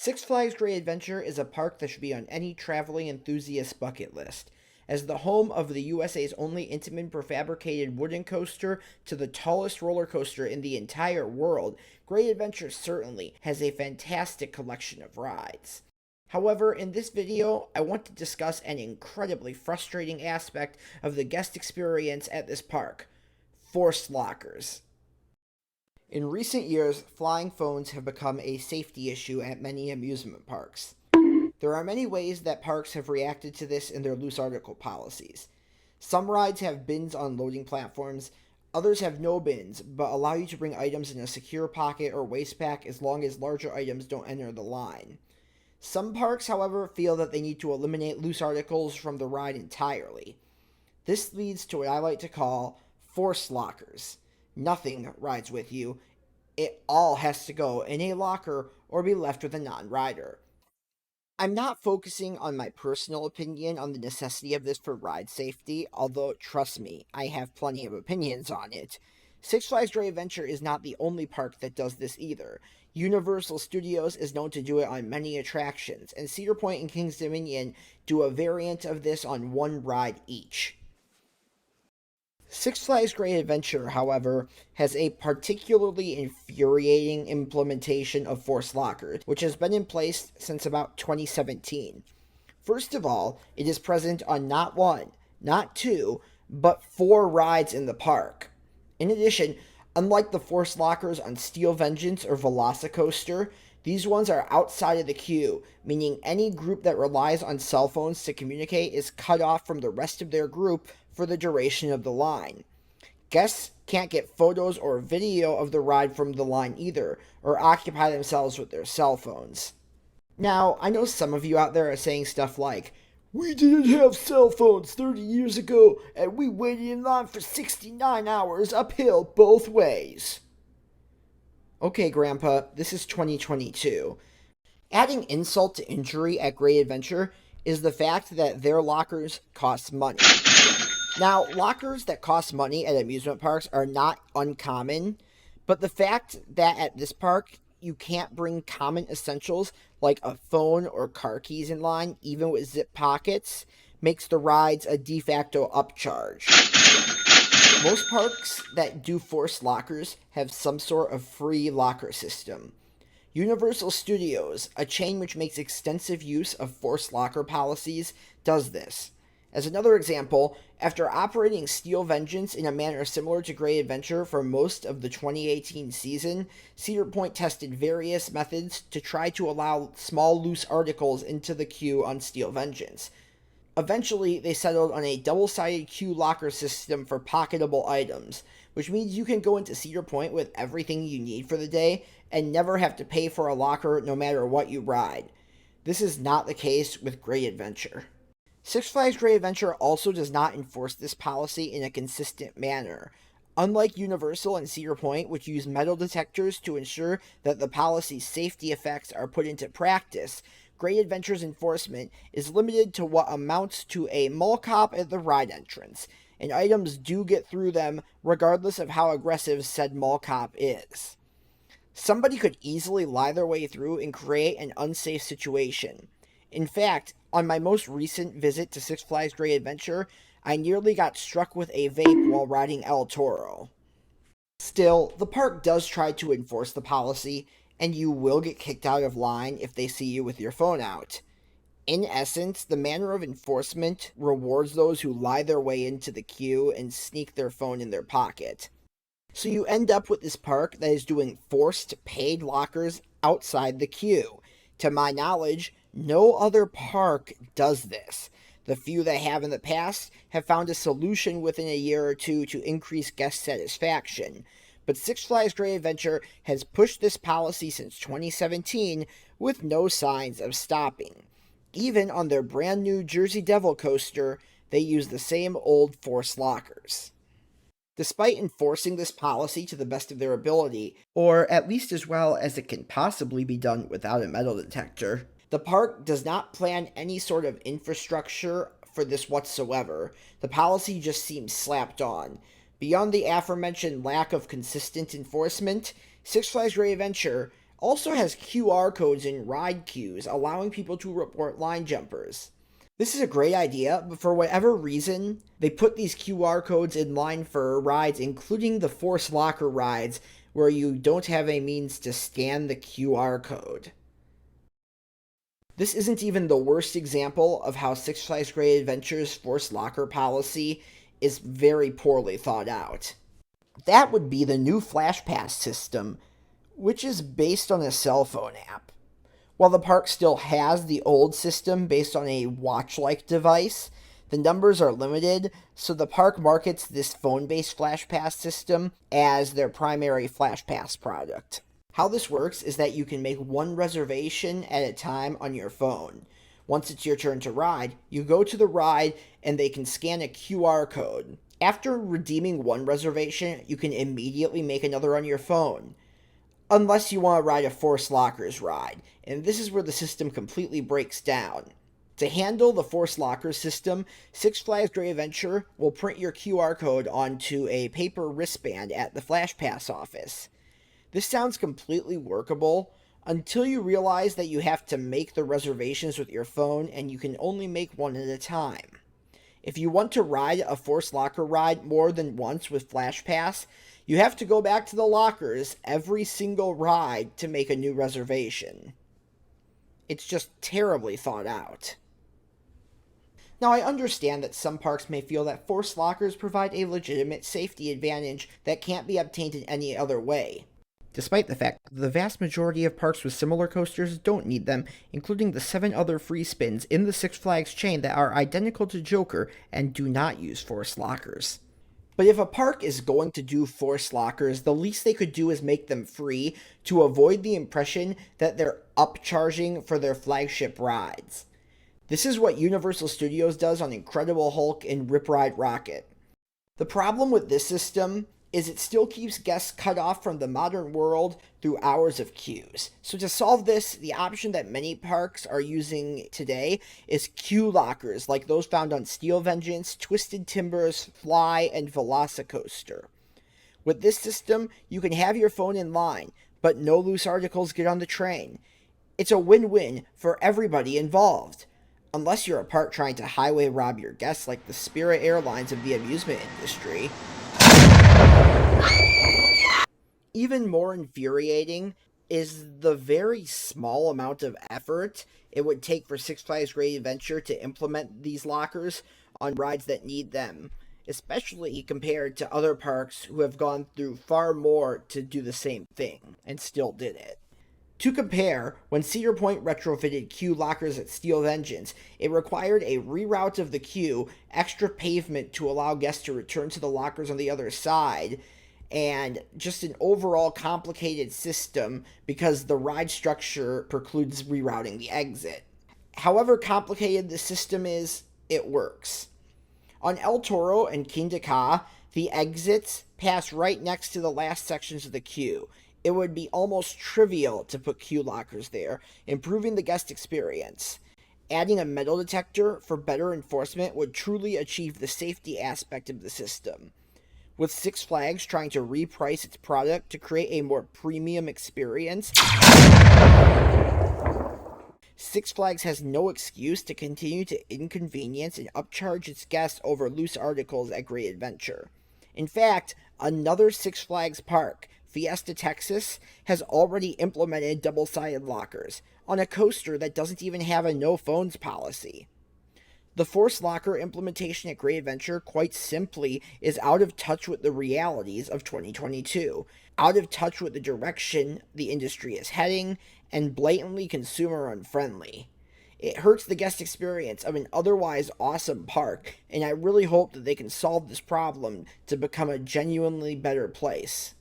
Six Flags Great Adventure is a park that should be on any traveling enthusiast's bucket list. As the home of the USA's only Intamin prefabricated wooden coaster to the tallest roller coaster in the entire world, Great Adventure certainly has a fantastic collection of rides. However, in this video, I want to discuss an incredibly frustrating aspect of the guest experience at this park: forced lockers. In recent years, flying phones have become a safety issue at many amusement parks. There are many ways that parks have reacted to this in their loose article policies. Some rides have bins on loading platforms, others have no bins, but allow you to bring items in a secure pocket or waist pack as long as larger items don't enter the line. Some parks, however, feel that they need to eliminate loose articles from the ride entirely. This leads to what I like to call forced lockers. Nothing rides with you. It all has to go in a locker or be left with a non-rider. I'm not focusing on my personal opinion on the necessity of this for ride safety, although, trust me, I have plenty of opinions on it. Six Flags Great Adventure is not the only park that does this either. Universal Studios is known to do it on many attractions, and Cedar Point and King's Dominion do a variant of this on one ride each. Six Flags Great Adventure, however, has a particularly infuriating implementation of forced lockers, which has been in place since about 2017. First of all, it is present on not one, not two, but 4 rides in the park. In addition, unlike the forced lockers on Steel Vengeance or Velocicoaster, these ones are outside of the queue, meaning any group that relies on cell phones to communicate is cut off from the rest of their group for the duration of the line. Guests can't get photos or video of the ride from the line either, or occupy themselves with their cell phones. Now, I know some of you out there are saying stuff like, "We didn't have cell phones 30 years ago, and we waited in line for 69 hours uphill both ways." Okay, Grandpa, this is 2022. Adding insult to injury at Great Adventure is the fact that their lockers cost money. Now, lockers that cost money at amusement parks are not uncommon, but the fact that at this park you can't bring common essentials like a phone or car keys in line, even with zip pockets, makes the rides a de facto upcharge. Most parks that do forced lockers have some sort of free locker system. Universal Studios, a chain which makes extensive use of forced locker policies, does this. As another example, after operating Steel Vengeance in a manner similar to Great Adventure for most of the 2018 season, Cedar Point tested various methods to try to allow small loose articles into the queue on Steel Vengeance. Eventually, they settled on a double-sided queue locker system for pocketable items, which means you can go into Cedar Point with everything you need for the day and never have to pay for a locker no matter what you ride. This is not the case with Great Adventure. Six Flags Great Adventure also does not enforce this policy in a consistent manner. Unlike Universal and Cedar Point, which use metal detectors to ensure that the policy's safety effects are put into practice, Great Adventure's enforcement is limited to what amounts to a mall cop at the ride entrance, and items do get through them regardless of how aggressive said mall cop is. Somebody could easily lie their way through and create an unsafe situation. In fact, on my most recent visit to Six Flags Great Adventure, I nearly got struck with a vape while riding El Toro. Still, the park does try to enforce the policy, and you will get kicked out of line if they see you with your phone out. In essence, the manner of enforcement rewards those who lie their way into the queue and sneak their phone in their pocket. So you end up with this park that is doing forced paid lockers outside the queue. To my knowledge, no other park does this. The few that have in the past have found a solution within a year or two to increase guest satisfaction. But Six Flags Great Adventure has pushed this policy since 2017 with no signs of stopping. Even on their brand new Jersey Devil coaster, they use the same old forced lockers. Despite enforcing this policy to the best of their ability, or at least as well as it can possibly be done without a metal detector, the park does not plan any sort of infrastructure for this whatsoever. The policy just seems slapped on. Beyond the aforementioned lack of consistent enforcement, Six Flags Great Adventure also has QR codes in ride queues, allowing people to report line jumpers. This is a great idea, but for whatever reason, they put these QR codes in line for rides, including the forced locker rides, where you don't have a means to scan the QR code. This isn't even the worst example of how Six Flags Great Adventure's forced locker policy is very poorly thought out. That would be the new Flash Pass system, which is based on a cell phone app. While the park still has the old system based on a watch-like device, the numbers are limited, so the park markets this phone-based Flash Pass system as their primary Flash Pass product. How this works is that you can make one reservation at a time on your phone. Once it's your turn to ride, you go to the ride and they can scan a QR code. After redeeming one reservation, you can immediately make another on your phone. Unless you want to ride a Force Lockers ride, and this is where the system completely breaks down. To handle the Force Lockers system, Six Flags Great Adventure will print your QR code onto a paper wristband at the Flash Pass office. This sounds completely workable until you realize that you have to make the reservations with your phone and you can only make one at a time. If you want to ride a Force Locker ride more than once with Flash Pass, you have to go back to the lockers every single ride to make a new reservation. It's just terribly thought out. Now, I understand that some parks may feel that Force Lockers provide a legitimate safety advantage that can't be obtained in any other way. Despite the fact that the vast majority of parks with similar coasters don't need them, including the 7 other free spins in the Six Flags chain that are identical to Joker and do not use Force Lockers. But if a park is going to do Force Lockers, the least they could do is make them free to avoid the impression that they're upcharging for their flagship rides. This is what Universal Studios does on Incredible Hulk and Rip Ride Rockit. The problem with this system is it still keeps guests cut off from the modern world through hours of queues. So to solve this, the option that many parks are using today is queue lockers, like those found on Steel Vengeance, Twisted Timbers, Fly, and Velocicoaster. With this system, you can have your phone in line, but no loose articles get on the train. It's a win-win for everybody involved. Unless you're a park trying to highway rob your guests like the Spirit Airlines of the amusement industry. Even more infuriating is the very small amount of effort it would take for Six Flags Great Adventure to implement these lockers on rides that need them, especially compared to other parks who have gone through far more to do the same thing and still did it. To compare, when Cedar Point retrofitted queue lockers at Steel Vengeance, it required a reroute of the queue, extra pavement to allow guests to return to the lockers on the other side, and just an overall complicated system because the ride structure precludes rerouting the exit. However complicated the system is, it works. On El Toro and Kingda Ka, the exits pass right next to the last sections of the queue. It would be almost trivial to put queue lockers there, improving the guest experience. Adding a metal detector for better enforcement would truly achieve the safety aspect of the system. With Six Flags trying to reprice its product to create a more premium experience, Six Flags has no excuse to continue to inconvenience and upcharge its guests over loose articles at Great Adventure. In fact, another Six Flags park, Fiesta Texas, has already implemented double-sided lockers on a coaster that doesn't even have a no phones policy. The Force Locker implementation at Great Adventure, quite simply, is out of touch with the realities of 2022, out of touch with the direction the industry is heading, and blatantly consumer unfriendly. It hurts the guest experience of an otherwise awesome park, and I really hope that they can solve this problem to become a genuinely better place.